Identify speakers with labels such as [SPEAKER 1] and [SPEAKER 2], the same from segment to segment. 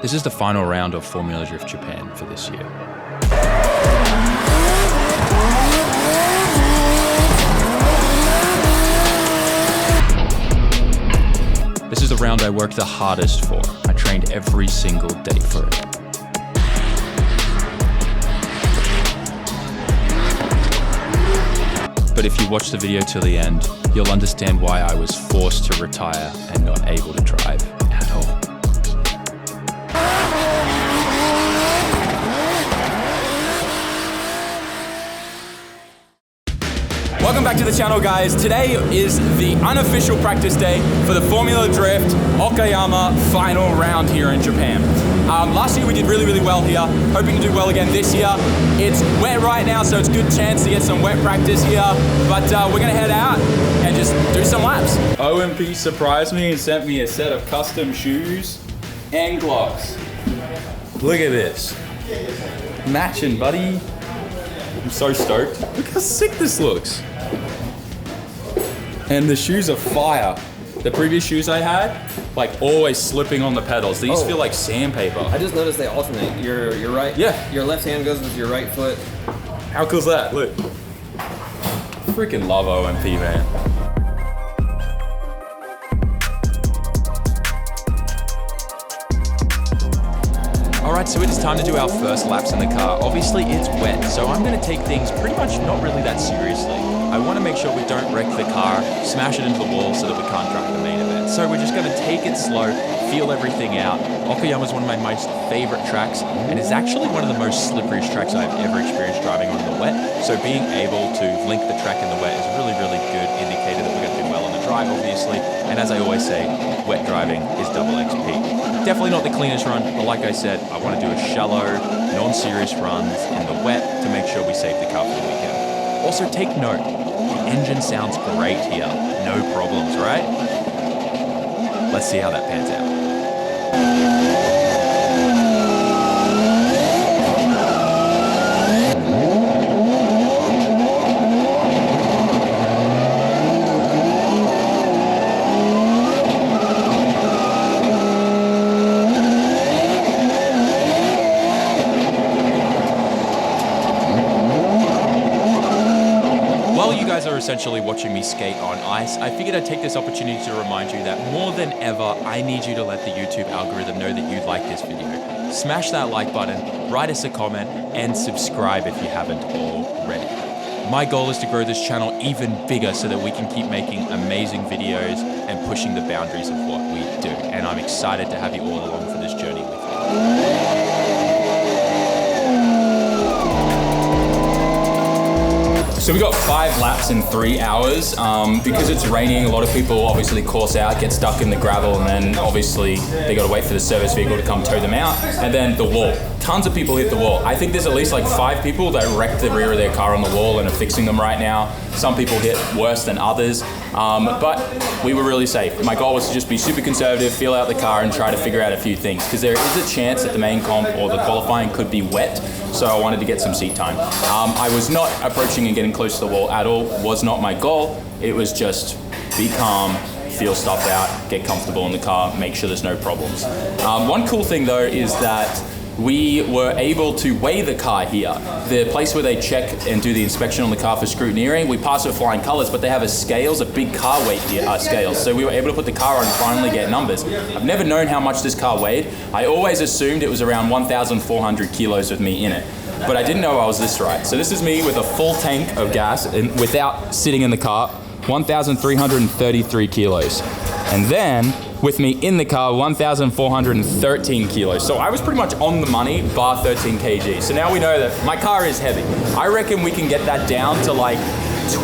[SPEAKER 1] This is the final round of Formula Drift Japan for this year. This is the round I worked the hardest for. I trained every single day for it. But if you watch the video till the end, you'll understand why I was forced to retire and not able to drive at all.
[SPEAKER 2] Welcome back to the channel, guys. Today is the unofficial practice day for the Formula Drift Okayama final round here in Japan. Last year we did really well here, hoping to do well again this year. It's wet right now, so it's a good chance to get some wet practice here, but we're gonna head out and just do some laps. OMP surprised me and sent me a set of custom shoes and gloves. Look at this. Matching, buddy. I'm so stoked. Look how sick this looks. And the shoes are fire. The previous shoes I had, like always slipping on the pedals. These feel like sandpaper.
[SPEAKER 3] I just noticed they alternate. Your right, your left hand goes with your right foot.
[SPEAKER 2] How cool is that? Look. Freaking love OMP, man.
[SPEAKER 1] Alright, so it is time to do our first laps in the car. Obviously it's wet, so I'm gonna take things pretty much not really that seriously. I wanna make sure we don't wreck the car, smash it into the wall so that we can't drive the main event. So we're just gonna take it slow, feel everything out. Okayama is one of my most favorite tracks, and it's actually one of the most slipperiest tracks I've ever experienced driving on the wet. So being able to link the track in the wet is a really good indicator that we're gonna do well on the drive, obviously. And as I always say, wet driving is double XP. Definitely not the cleanest run, but like I said, I want to do a shallow, non-serious runs in the wet to make sure we save the car for the weekend. Also take note, the engine sounds great here, no problems, right? Let's see how that pans out. Essentially watching me skate on ice, I figured I'd take this opportunity to remind you that more than ever, I need you to let the YouTube algorithm know that you like this video. Smash that like button, write us a comment, and subscribe if you haven't already. My goal is to grow this channel even bigger so that we can keep making amazing videos and pushing the boundaries of what we do. And I'm excited to have you all along for this journey with me.
[SPEAKER 2] So we got 5 laps in 3 hours. Because it's raining, a lot of people obviously course out, get stuck in the gravel, and then obviously they gotta wait for the service vehicle to come tow them out. And then the wall. Tons of people hit the wall. I think there's at least like 5 people that wrecked the rear of their car on the wall and are fixing them right now. Some people hit worse than others, but we were really safe. My goal was to just be super conservative, feel out the car, and try to figure out a few things, because there is a chance that the main comp or the qualifying could be wet, so I wanted to get some seat time. I was not approaching and getting close to the wall at all, was not my goal. It was just be calm, feel stuff out, get comfortable in the car, make sure there's no problems. One cool thing though is that we were able to weigh the car here. The place where they check and do the inspection on the car for scrutineering, we pass with flying colors, but they have a big car weight scales. So we were able to put the car on and finally get numbers. I've never known how much this car weighed. I always assumed it was around 1,400 kilos with me in it, but I didn't know I was this right. So this is me with a full tank of gas and without sitting in the car, 1,333 kilos. And then with me in the car, 1,413 kilos. So I was pretty much on the money, bar 13 kg. So now we know that my car is heavy. I reckon we can get that down to like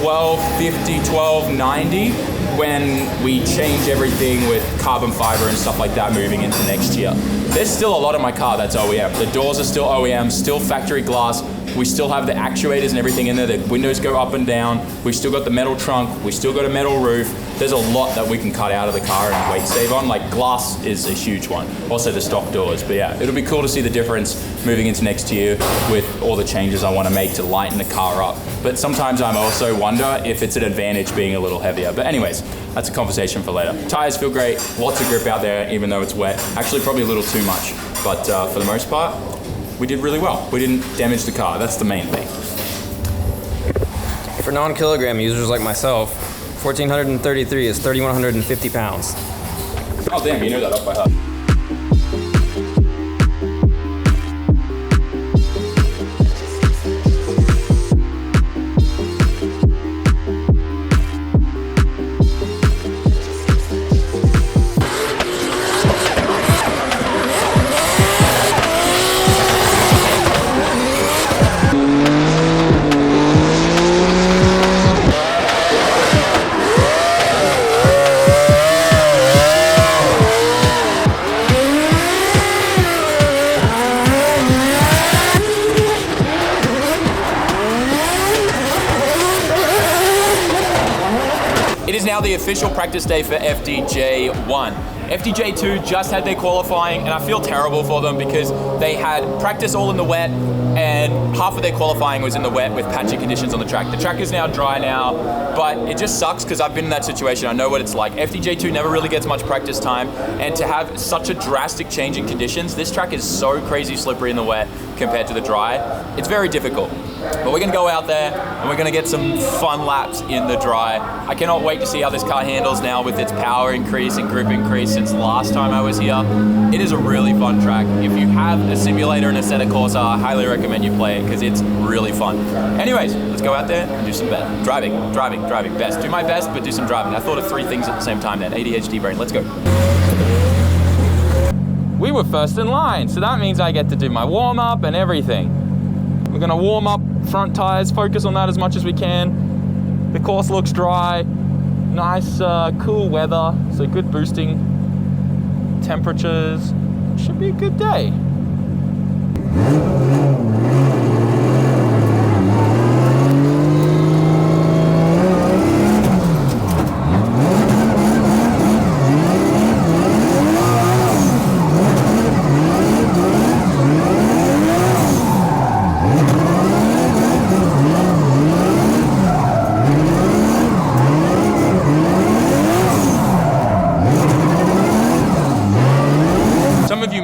[SPEAKER 2] 1250, 1290 when we change everything with carbon fiber and stuff like that moving into next year. There's still a lot of my car that's OEM. The doors are still OEM, still factory glass. We still have the actuators and everything in there. The windows go up and down. We've still got the metal trunk. We still got a metal roof. There's a lot that we can cut out of the car and weight save on. Like glass is a huge one. Also the stock doors. But yeah, it'll be cool to see the difference moving into next year with all the changes I want to make to lighten the car up. But sometimes I also wonder if it's an advantage being a little heavier. But anyways, that's a conversation for later. Tires feel great, lots of grip out there, even though it's wet. Actually, probably a little too much, but for the most part, we did really well. We didn't damage the car, that's the main thing.
[SPEAKER 3] For non-kilogram users like myself, 1,433 is 3,150 pounds.
[SPEAKER 2] Oh damn, you know that off by heart.
[SPEAKER 1] It is now the official practice day for FDJ1. FDJ2 just had their qualifying, and I feel terrible for them because they had practice all in the wet, and half of their qualifying was in the wet with patchy conditions on the track. The track is now dry now, but it just sucks because I've been in that situation. I know what it's like. FDJ2 never really gets much practice time, and to have such a drastic change in conditions, this track is so crazy slippery in the wet compared to the dry. It's very difficult. But we're gonna go out there and we're gonna get some fun laps in the dry. I cannot wait to see how this car handles now with its power increase and grip increase since last time I was here. It is a really fun track. If you have a simulator and a Assetto Corsa, I highly recommend you play it because it's really fun. Anyways, let's go out there and do some driving. Best. Do my best, but do some driving. I thought of 3 things at the same time then. ADHD brain, let's go. We were first in line, so that means I get to do my warm up and everything. We're gonna warm up front tires, focus on that as much as we can. The course looks dry, nice cool weather, so good boosting temperatures. Should be a good day.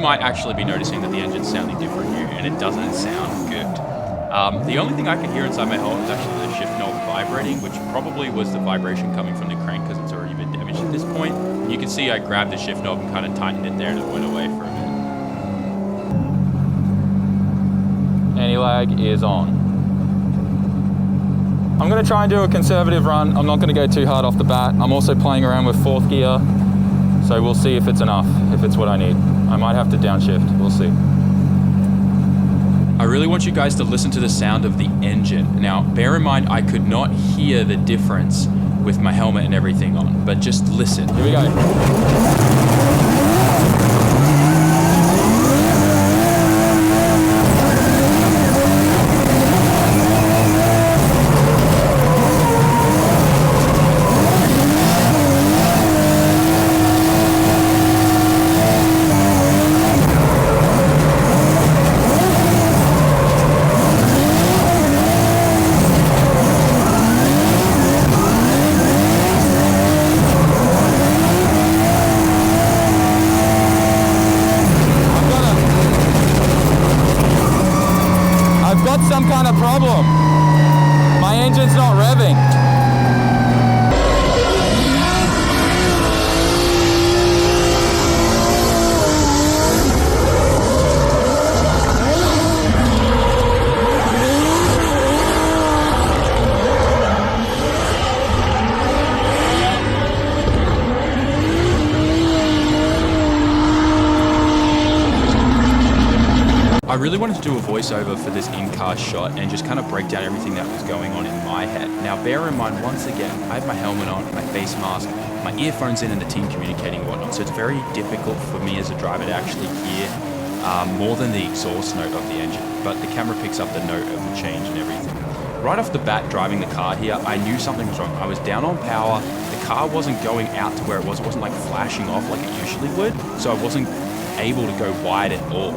[SPEAKER 1] Might actually be noticing that the engine's sounding different here, and it doesn't sound good. The only thing I can hear inside my helmet is actually the shift knob vibrating, which probably was the vibration coming from the crank because it's already been damaged at this point. And you can see I grabbed the shift knob and kind of tightened it there and it went away for a minute. Anti-lag is on. I'm going to try and do a conservative run. I'm not going to go too hard off the bat. I'm also playing around with 4th gear, so we'll see if it's enough, if it's what I need. I might have to downshift, we'll see. I really want you guys to listen to the sound of the engine. Now, bear in mind, I could not hear the difference with my helmet and everything on, but just listen. Here we go. Some kind of problem. My engine's not revving. I really wanted to do a voiceover for this in-car shot and just kind of break down everything that was going on in my head. Now, bear in mind, once again, I have my helmet on, my face mask, my earphones in, and the team communicating and whatnot, so it's very difficult for me as a driver to actually hear more than the exhaust note of the engine, but the camera picks up the note of the change and everything. Right off the bat, driving the car here, I knew something was wrong. I was down on power, the car wasn't going out to where it wasn't like flashing off like it usually would, so I wasn't able to go wide at all.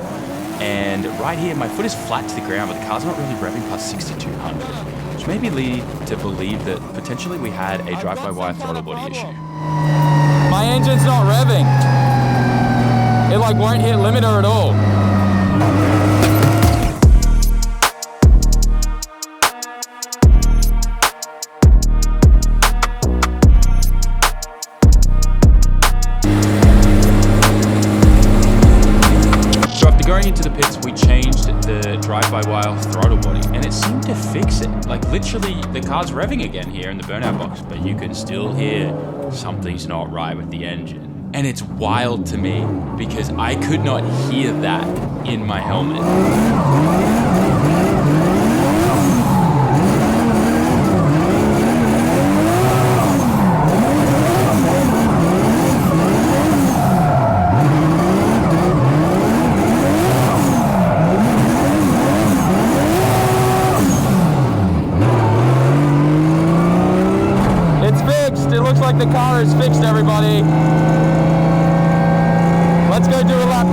[SPEAKER 1] And right here, my foot is flat to the ground, but the car's not really revving past 6,200, which made me lead to believe that potentially we had a drive-by-wire throttle body issue.
[SPEAKER 2] My engine's not revving. It like won't hit limiter at all.
[SPEAKER 1] So after going into the pits, we changed the drive-by-wire throttle body, and it seemed to fix it. Like literally, the car's revving again here in the burnout box, but you can still hear something's not right with the engine. And it's wild to me because I could not hear that in my helmet.
[SPEAKER 2] It's fixed. It looks like the car is fixed, everybody. Let's go do a lap.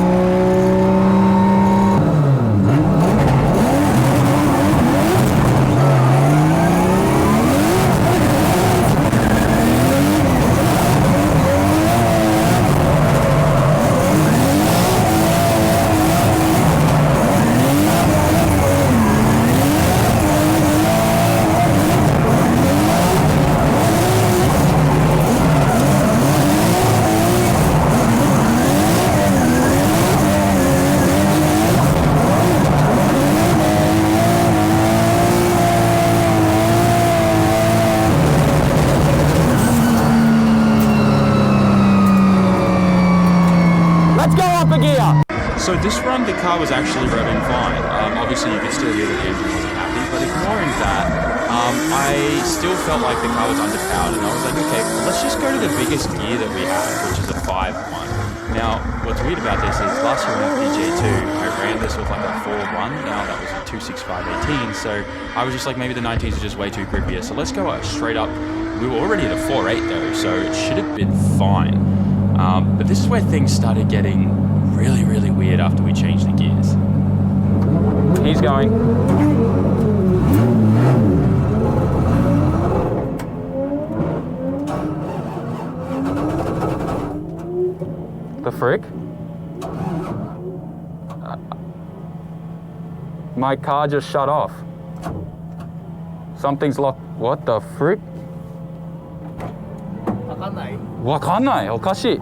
[SPEAKER 1] So this run, the car was actually revving fine. Obviously, you could still hear that the engine wasn't happy, but ignoring that, I still felt like the car was underpowered, and I was like, okay, well, let's just go to the biggest gear that we have, which is a 5-1. Now, what's weird about this is last year on PJ2, I ran this with like a 4-1. Now that was a 2.65/18, so I was just like, maybe the 19s are just way too grippier. So let's go straight up. We were already at a 4.8 though, so it should have been fine. But this is where things started getting really, really weird after we changed the gears.
[SPEAKER 2] He's going. The frick? My car just shut off. Something's locked. What the frick?
[SPEAKER 4] わかんない。
[SPEAKER 2] わかんない。おかしい。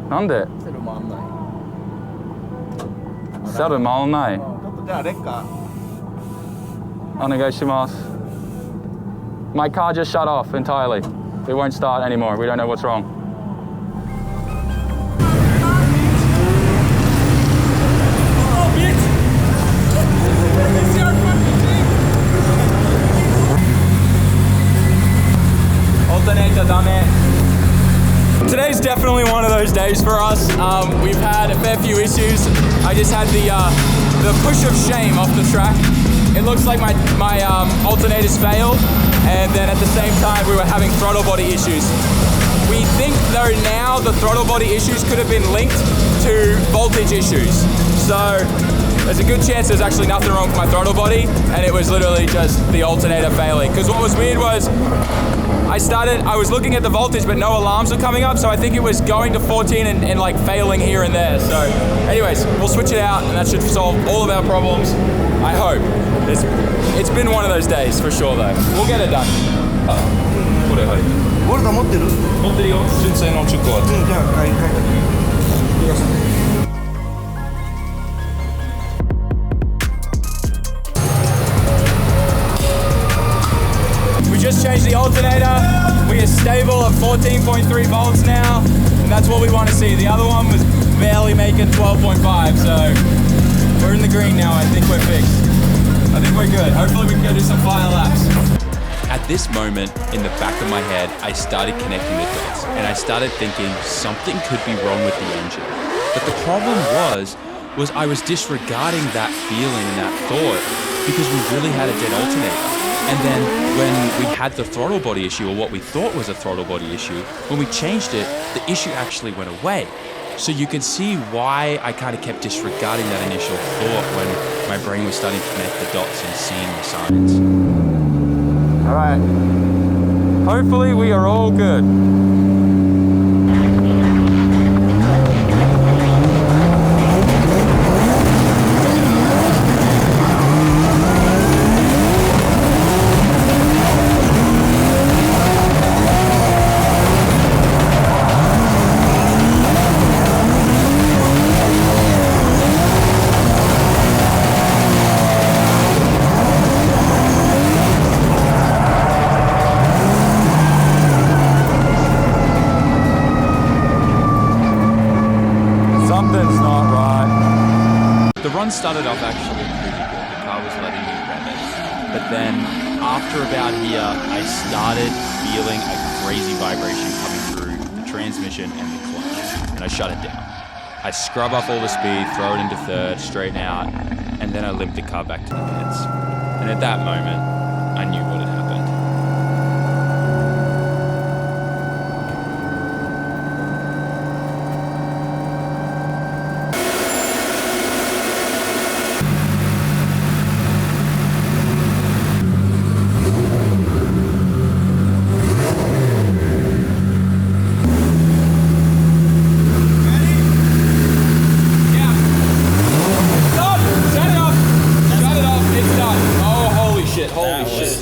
[SPEAKER 2] なんで？
[SPEAKER 4] セル回んない。
[SPEAKER 2] セル回んない。
[SPEAKER 4] ちょっとじゃあレッカー。
[SPEAKER 2] お願いします。My car just shut off entirely. It won't start anymore. We don't know what's wrong. Today's definitely one of those days for us. We've had a fair few issues. I just had the push of shame off the track. It looks like my alternators failed, and then at the same time we were having throttle body issues. We think though now the throttle body issues could have been linked to voltage issues. So there's a good chance there's actually nothing wrong with my throttle body, and it was literally just the alternator failing. Because what was weird was I was looking at the voltage, but no alarms were coming up, so I think it was going to 14 and like failing here and there. So anyways, we'll switch it out, and that should solve all of our problems. I hope. It's been one of those days for sure though. We'll get it done. これはい。
[SPEAKER 4] ウォルタ持ってる？
[SPEAKER 2] 持ってるよ。純正のチェックは。
[SPEAKER 4] じゃあはいはい。
[SPEAKER 2] We just changed the alternator. We are stable at 14.3 volts now, and that's what we want to see. The other one was barely making 12.5, so we're in the green now. I think we're fixed. I think we're good. Hopefully we can go do some fire laps.
[SPEAKER 1] At this moment, in the back of my head, I started connecting the dots, and I started thinking something could be wrong with the engine. But the problem was I was disregarding that feeling and that thought because we really had a dead alternator. And then when we had the throttle body issue, or what we thought was a throttle body issue, when we changed it, the issue actually went away. So you can see why I kind of kept disregarding that initial thought when my brain was starting to connect the dots and seeing the signs.
[SPEAKER 4] All right.
[SPEAKER 2] Hopefully we are all good. Something's not right.
[SPEAKER 1] The run started off actually pretty good. The car was letting me rev it. But then after about here, I started feeling a crazy vibration coming through the transmission and the clutch. And I shut it down. I scrub off all the speed, throw it into third, straighten out, and then I limped the car back to the pits. And at that moment, I knew what had happened.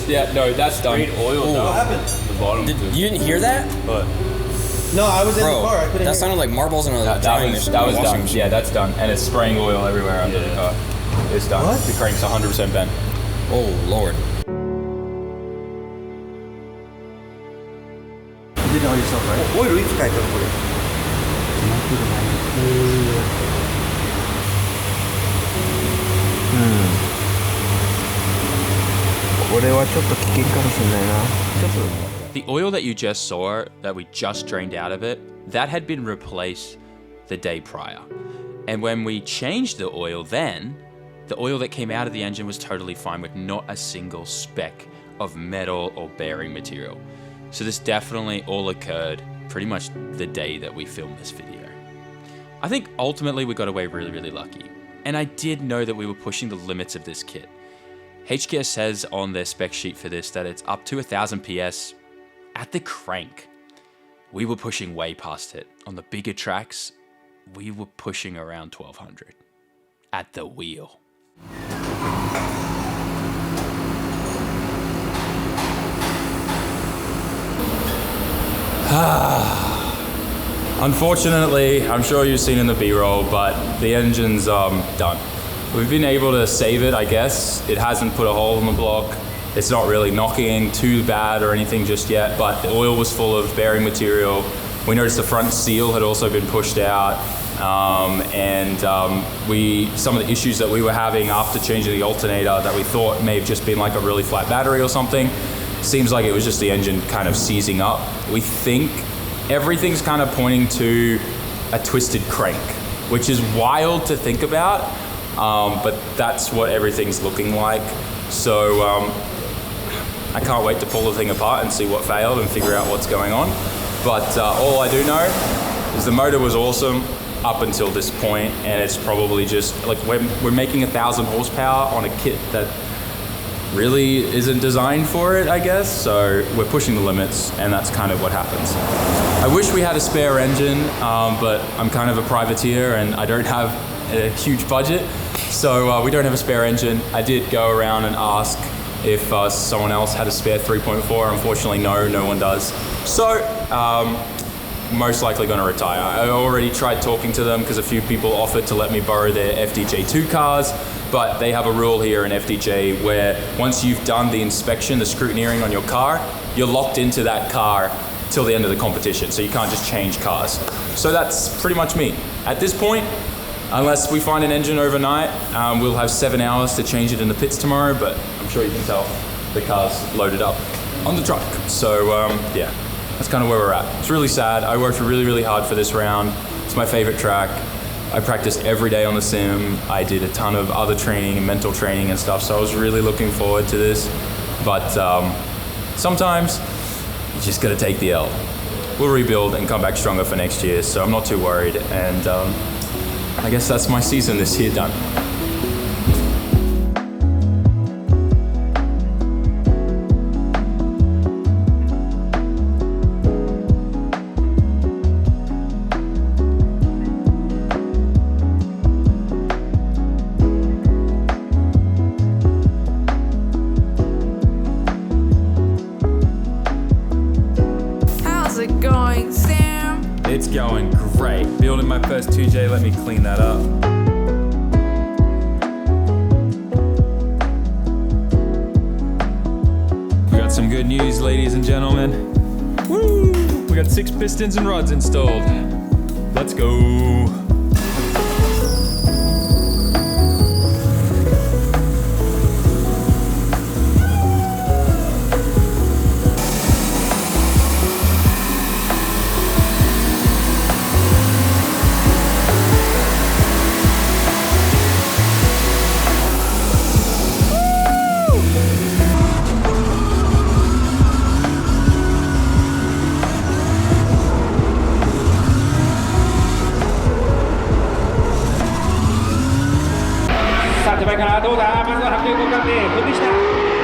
[SPEAKER 2] Yeah, no, that's done.
[SPEAKER 5] Oil
[SPEAKER 4] What happened?
[SPEAKER 5] the bottom.
[SPEAKER 3] You didn't hear that?
[SPEAKER 5] But
[SPEAKER 4] No, I was in the
[SPEAKER 3] Bro,
[SPEAKER 4] car. I couldn't
[SPEAKER 3] that
[SPEAKER 4] hear.
[SPEAKER 3] sounded like marbles in a
[SPEAKER 2] That
[SPEAKER 3] drying
[SPEAKER 2] was
[SPEAKER 3] machine.
[SPEAKER 2] done.
[SPEAKER 3] washing machine.
[SPEAKER 2] Yeah, that's done. And it's spraying oil everywhere under the car. It's done.
[SPEAKER 4] What?
[SPEAKER 2] The crank's 100% bent.
[SPEAKER 3] Oh, Lord.
[SPEAKER 4] You did it all yourself, right? オイルいつ変えたのこれ。これはちょっと危険かもしれないな。ちょっと。
[SPEAKER 1] The oil that you just saw, that we just drained out of it, that had been replaced the day prior. And when we changed the oil then, the oil that came out of the engine was totally fine with not a single speck of metal or bearing material. So this definitely all occurred pretty much the day that we filmed this video. I think ultimately we got away really, really lucky. And I did know that we were pushing the limits of this kit. HKS says on their spec sheet for this that it's up to 1000 PS at the crank. We were pushing way past it. On the bigger tracks, we were pushing around 1200 at the wheel.
[SPEAKER 2] Unfortunately, I'm sure you've seen in the B-roll, but the engine's done. We've been able to save it, I guess. It hasn't put a hole in the block. It's not really knocking too bad or anything just yet, but the oil was full of bearing material. We noticed the front seal had also been pushed out. Some of the issues that we were having after changing the alternator that we thought may have just been like a really flat battery or something, seems like it was just the engine kind of seizing up. We think everything's kind of pointing to a twisted crank, which is wild to think about, but that's what everything's looking like. So I can't wait to pull the thing apart and see what failed and figure out what's going on. But all I do know is the motor was awesome up until this point, and it's probably just like we're making 1,000 horsepower on a kit that really isn't designed for it, I guess. So we're pushing the limits, and that's kind of what happens. I wish we had a spare engine, but I'm kind of a privateer and I don't have a huge budget, so we don't have a spare engine. I did go around and ask if someone else had a spare 3.4. Unfortunately, no one does. So most likely going to retire. I already tried talking to them because a few people offered to let me borrow their FDJ2 cars, but they have a rule here in FDJ where once you've done the inspection, the scrutineering on your car, you're locked into that car till the end of the competition, so you can't just change cars. So that's pretty much me. At this point, unless we find an engine overnight, we'll have 7 hours to change it in the pits tomorrow, but I'm sure you can tell the car's loaded up on the truck. So yeah, that's kind of where we're at. It's really sad. I worked really, really hard for this round. It's my favorite track. I practiced every day on the sim. I did a ton of other training and mental training and stuff, so I was really looking forward to this. But sometimes you just gotta take the L. We'll rebuild and come back stronger for next year, so I'm not too worried. And I guess that's my season this year done.
[SPEAKER 1] Great. Building my first 2J, let me clean that up. We got some good news, ladies and gentlemen. Woo! We got 6 pistons and rods installed. Let's go.
[SPEAKER 5] Sa 手前からどうだまずは発表交換で飛んできた